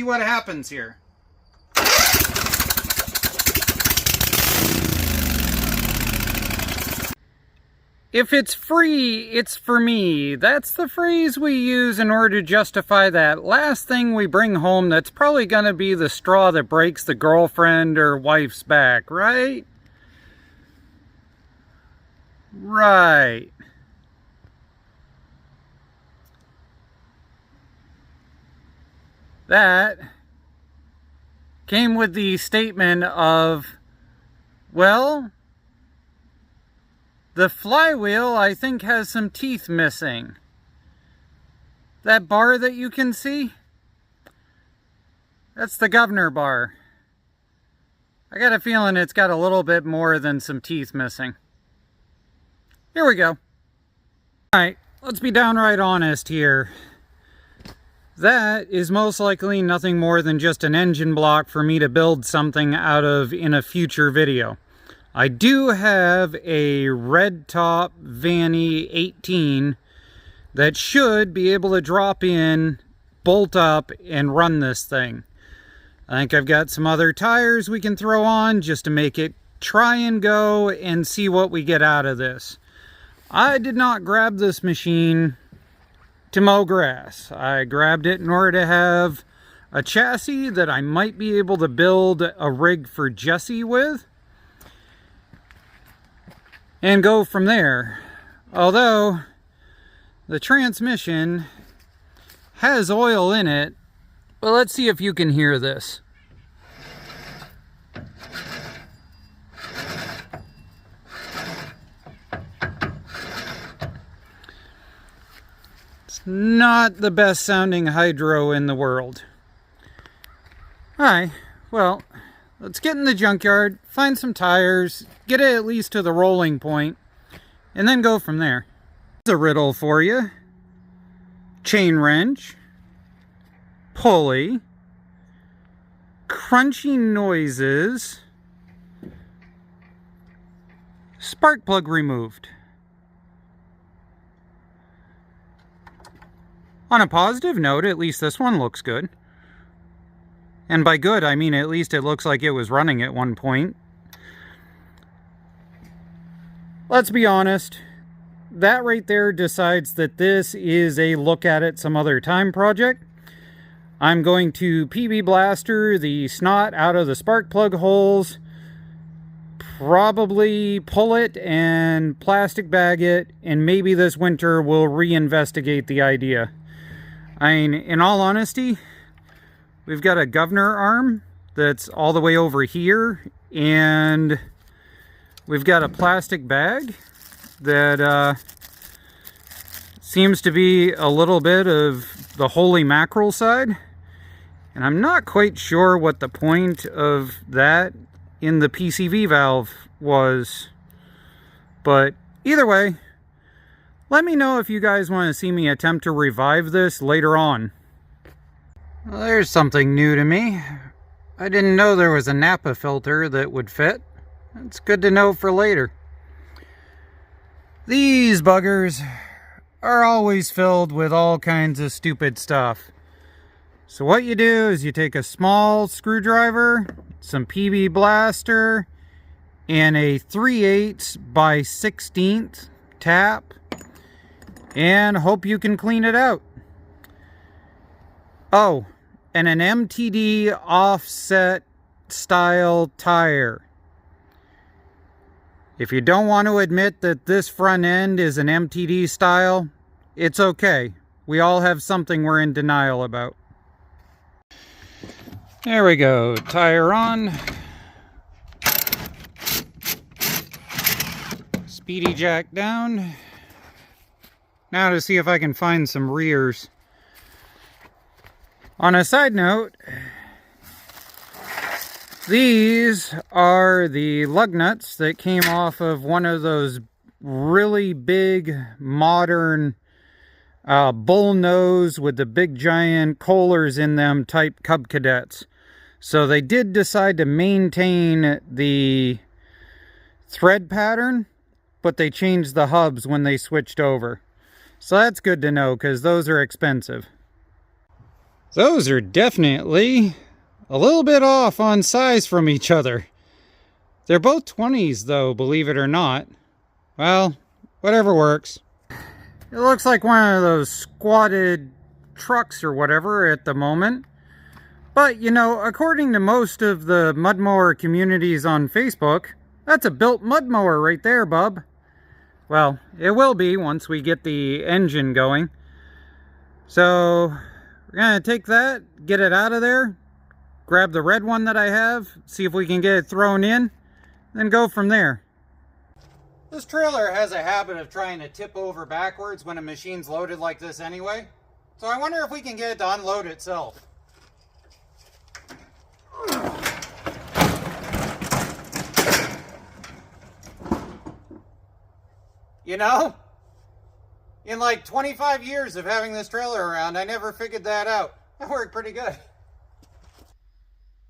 see what happens here. If it's free, it's for me. That's the phrase we use in order to justify that last thing we bring home that's probably going to be the straw that breaks the girlfriend or wife's back, right? Right. That came with the statement of, well, the flywheel, I think, has some teeth missing. That bar that you can see? That's the governor bar. I got a feeling it's got a little bit more than some teeth missing. Here we go. Alright, let's be downright honest here. That is most likely nothing more than just an engine block for me to build something out of in a future video. I do have a red top Vanny 18 that should be able to drop in, bolt up, and run this thing. I think I've got some other tires we can throw on just to make it try and go and see what we get out of this. I did not grab this machine to mow grass. I grabbed it in order to have a chassis that I might be able to build a rig for Jesse with and go from there. Although the transmission has oil in it, but let's see if you can hear this. It's not the best sounding hydro in the world. Alright, well, let's get in the junkyard, find some tires, get it at least to the rolling point, and then go from there. Here's a riddle for you. Chain wrench, pulley, crunchy noises, spark plug removed. On a positive note, at least this one looks good. And by good, I mean at least it looks like it was running at one point. Let's be honest, that right there decides that this is a look at it some other time project. I'm going to PB blaster the snot out of the spark plug holes, probably pull it and plastic bag it, and maybe this winter we'll reinvestigate the idea. I mean, in all honesty, we've got a governor arm that's all the way over here, and we've got a plastic bag that seems to be a little bit of the holy mackerel side. And I'm not quite sure what the point of that in the PCV valve was. But either way, let me know if you guys want to see me attempt to revive this later on. Well, there's something new to me. I didn't know there was a Napa filter that would fit. It's good to know for later. These buggers are always filled with all kinds of stupid stuff. So what you do is you take a small screwdriver, some PB blaster, and a 3/8 by 16th tap, and hope you can clean it out. Oh, and an MTD offset style tire. If you don't want to admit that this front end is an MTD style, it's okay. We all have something we're in denial about. There we go, tire on. Speedy jack down. Now to see if I can find some rears. On a side note, these are the lug nuts that came off of one of those really big modern bull nose with the big giant collars in them type Cub Cadets. So they did decide to maintain the thread pattern, but they changed the hubs when they switched over. So that's good to know because those are expensive. Those are definitely a little bit off on size from each other. They're both 20s though, believe it or not. Well, whatever works. It looks like one of those squatted trucks or whatever at the moment. But, you know, according to most of the mud mower communities on Facebook, that's a built mud mower right there, bub. Well, it will be once we get the engine going. So, we're going to take that, get it out of there, grab the red one that I have, see if we can get it thrown in, then go from there. This trailer has a habit of trying to tip over backwards when a machine's loaded like this anyway. So I wonder if we can get it to unload itself. You know, in like 25 years of having this trailer around, I never figured that out. That worked pretty good.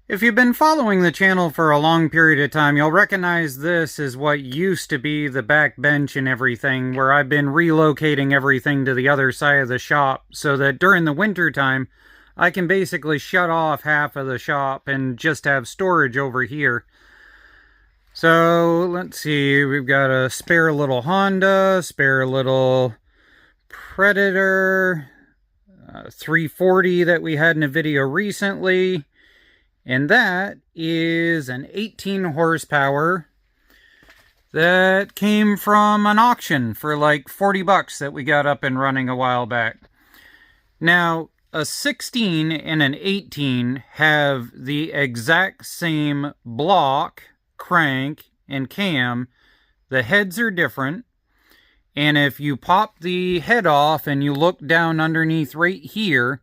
If you've been following the channel for a long period of time, you'll recognize this as what used to be the back bench and everything, where I've been relocating everything to the other side of the shop so that during the winter time, I can basically shut off half of the shop and just have storage over here. So, let's see, we've got a spare little Honda, spare little Predator, 340 that we had in a video recently, and that is an 18 horsepower that came from an auction for like 40 bucks that we got up and running a while back. Now, a 16 and an 18 have the exact same block, crank, and cam. The heads are different, and if you pop the head off and you look down underneath right here,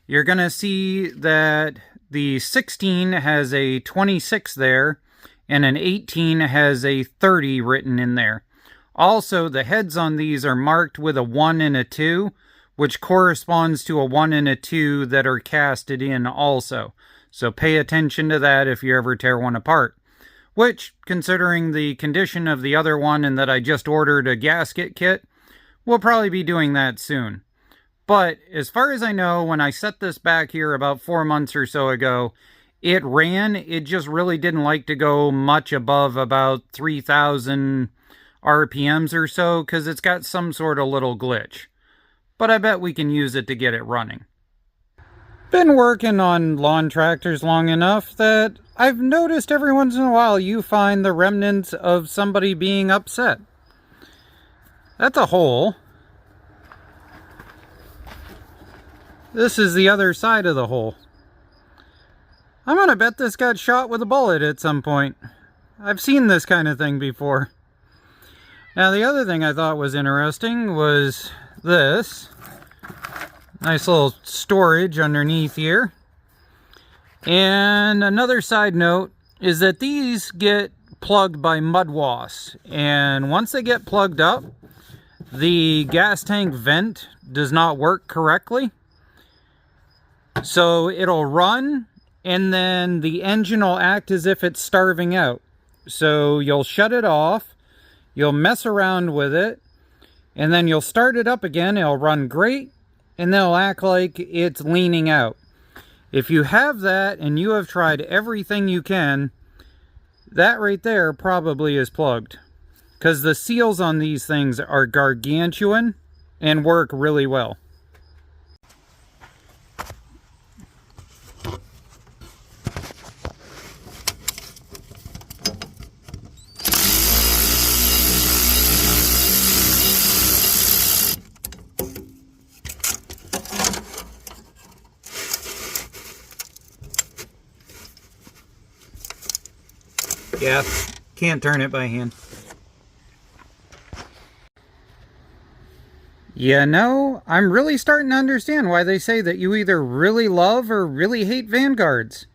you're gonna see that the 16 has a 26 there and an 18 has a 30 written in there. Also, the heads on these are marked with a 1 and a 2, which corresponds to a 1 and a 2 that are casted in also. So pay attention to that if you ever tear one apart. Which, considering the condition of the other one and that I just ordered a gasket kit, we'll probably be doing that soon. But, as far as I know, when I set this back here about 4 months or so ago, it ran. It just really didn't like to go much above about 3,000 RPMs or so, because it's got some sort of little glitch. But I bet we can use it to get it running. Been working on lawn tractors long enough that I've noticed every once in a while you find the remnants of somebody being upset. That's a hole. This is the other side of the hole. I'm gonna bet this got shot with a bullet at some point. I've seen this kind of thing before. Now the other thing I thought was interesting was this. Nice little storage underneath here. And another side note is that these get plugged by mud wasps. And once they get plugged up, the gas tank vent does not work correctly. So it'll run, and then the engine will act as if it's starving out. So you'll shut it off, you'll mess around with it, and then you'll start it up again. It'll run great, and then it'll act like it's leaning out. If you have that and you have tried everything you can, that right there probably is plugged. Because the seals on these things are gargantuan and work really well. Yeah, can't turn it by hand. You know, I'm really starting to understand why they say that you either really love or really hate Vanguards.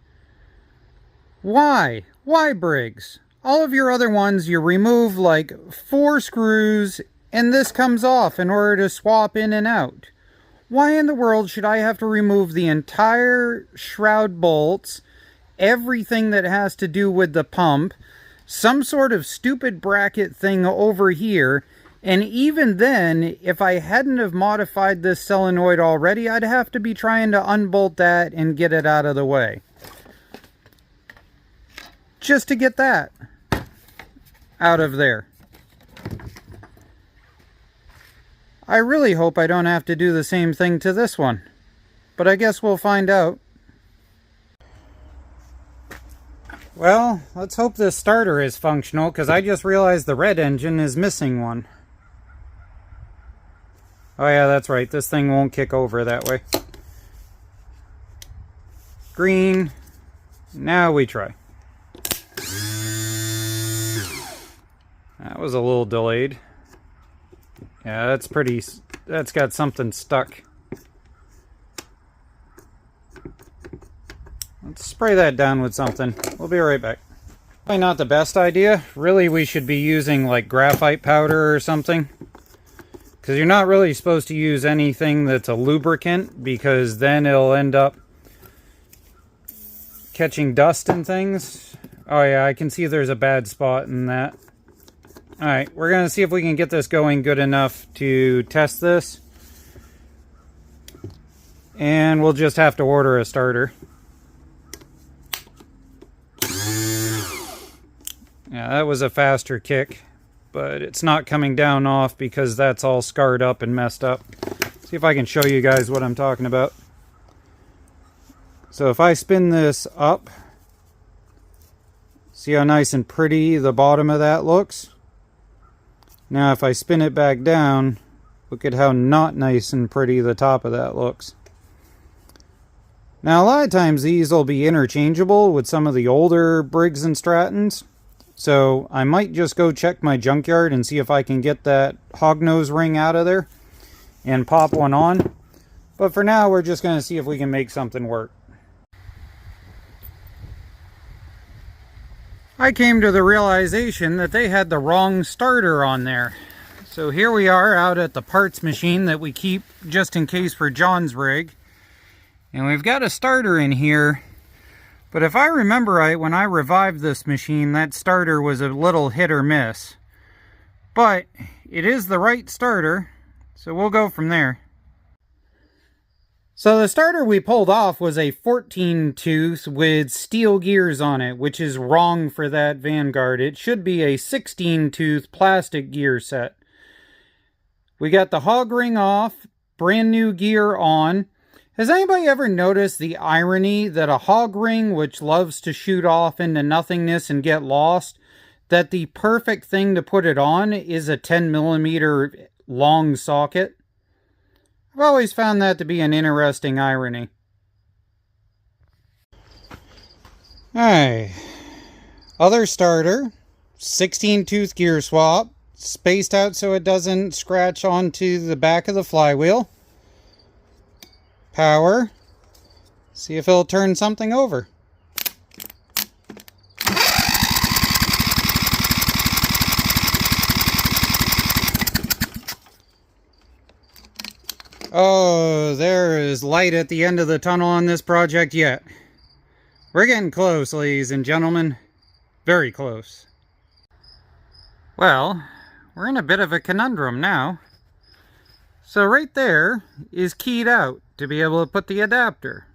Why? Why, Briggs? All of your other ones, you remove like 4 screws and this comes off in order to swap in and out. Why in the world should I have to remove the entire shroud bolts, everything that has to do with the pump, some sort of stupid bracket thing over here, And even then, if I hadn't have modified this solenoid already, I'd have to be trying to unbolt that and get it out of the way. Just to get that out of there. I really hope I don't have to do the same thing to this one. But I guess we'll find out. Well, let's hope this starter is functional, because I just realized the red engine is missing one. Oh yeah, that's right. This thing won't kick over that way. Green. Now we try. That was a little delayed. Yeah, that's got something stuck. Let's spray that down with something. We'll be right back. Probably not the best idea. Really, we should be using like graphite powder or something. Because you're not really supposed to use anything that's a lubricant, because then it'll end up catching dust and things. Oh yeah, I can see there's a bad spot in that. Alright, we're going to see if we can get this going good enough to test this. And we'll just have to order a starter. Yeah, that was a faster kick, but it's not coming down off because that's all scarred up and messed up. See if I can show you guys what I'm talking about. So if I spin this up, see how nice and pretty the bottom of that looks? Now if I spin it back down, look at how not nice and pretty the top of that looks. Now a lot of times these will be interchangeable with some of the older Briggs and Strattons. So I might just go check my junkyard and see if I can get that hognose ring out of there and pop one on. But for now, we're just going to see if we can make something work. I came to the realization that they had the wrong starter on there. So here we are out at the parts machine that we keep just in case for John's rig. And we've got a starter in here. But if I remember right, when I revived this machine, that starter was a little hit or miss. But it is the right starter, so we'll go from there. So the starter we pulled off was a 14 tooth with steel gears on it, which is wrong for that Vanguard. It should be a 16 tooth plastic gear set. We got the hog ring off, brand new gear on. Has anybody ever noticed the irony that a hog ring, which loves to shoot off into nothingness and get lost, that the perfect thing to put it on is a 10mm long socket? I've always found that to be an interesting irony. Alright. Other starter. 16 tooth gear swap. Spaced out so it doesn't scratch onto the back of the flywheel. Power. See if it'll turn something over. Oh, there is light at the end of the tunnel on this project yet. We're getting close, ladies and gentlemen. Very close. Well, we're in a bit of a conundrum now. So right there is keyed out to be able to put the adapter.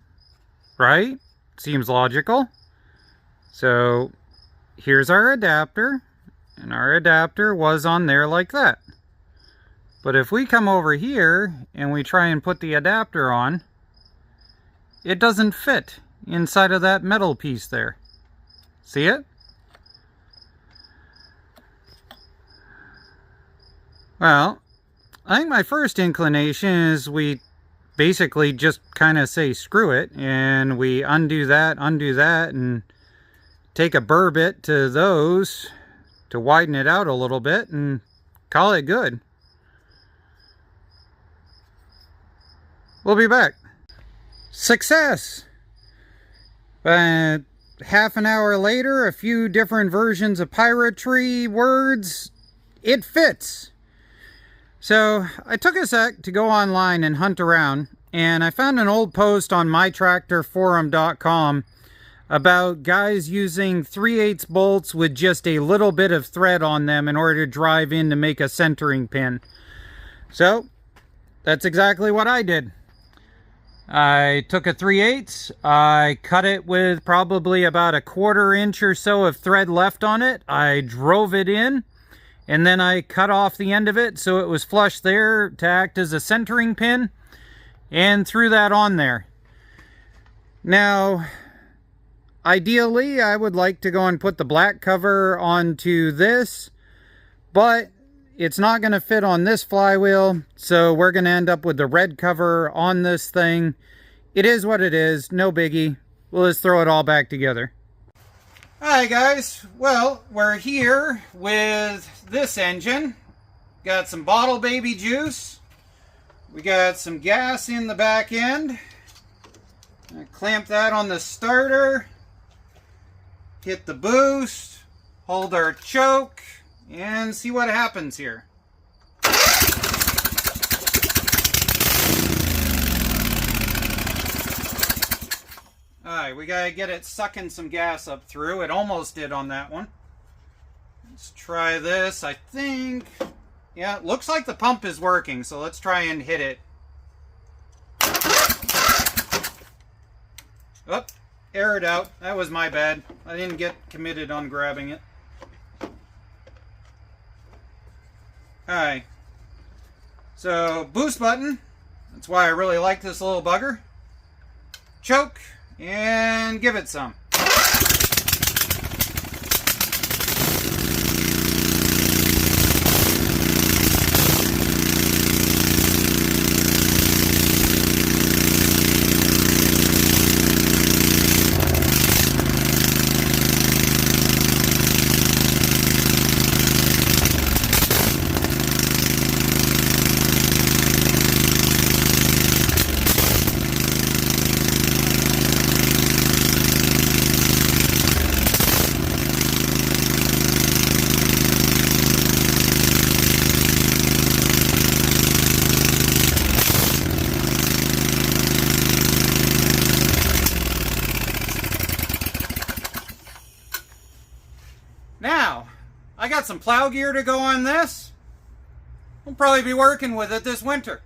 Right? Seems logical. So here's our adapter. And our adapter was on there like that. But if we come over here and we try and put the adapter on, it doesn't fit inside of that metal piece there. See it? Well, I think my first inclination is we basically just kind of say screw it, and we undo that, and take a burr bit to those to widen it out a little bit and call it good. We'll be back. Success! Half an hour later, a few different versions of piratry words. It fits! So, I took a sec to go online and hunt around, and I found an old post on mytractorforum.com about guys using 3/8 bolts with just a little bit of thread on them in order to drive in to make a centering pin. So that's exactly what I did. I took a 3/8, I cut it with probably about 1/4 inch or so of thread left on it. I drove it in, and then I cut off the end of it so it was flush there to act as a centering pin, and threw that on there. Now, ideally, I would like to go and put the black cover onto this, but it's not going to fit on this flywheel, so we're going to end up with the red cover on this thing. It is what it is, no biggie. We'll just throw it all back together. Alright guys, well, we're here with this engine. Got some bottle baby juice. We got some gas in the back end. I clamp that on the starter. Hit the boost. Hold our choke. And see what happens here. Alright, we gotta get it sucking some gas up through. It almost did on that one. Let's try this. I think, yeah, it looks like the pump is working, so let's try and hit it. Oh, aired out. That was my bad. I didn't get committed on grabbing it. Alright, so boost button, that's why I really like this little bugger. Choke, and give it some. Now, I got some plow gear to go on this. We'll probably be working with it this winter.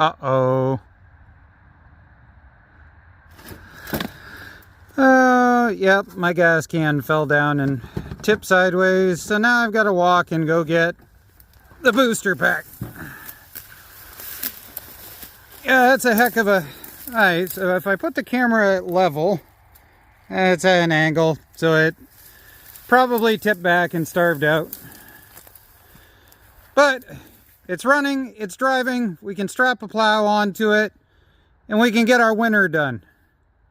Uh-oh. Yep, my gas can fell down and tipped sideways, so now I've got to walk and go get the booster pack. Yeah, that's a heck of a... Alright, so if I put the camera at level, it's at an angle, so it probably tipped back and starved out. But it's running, it's driving, we can strap a plow onto it, and we can get our winter done.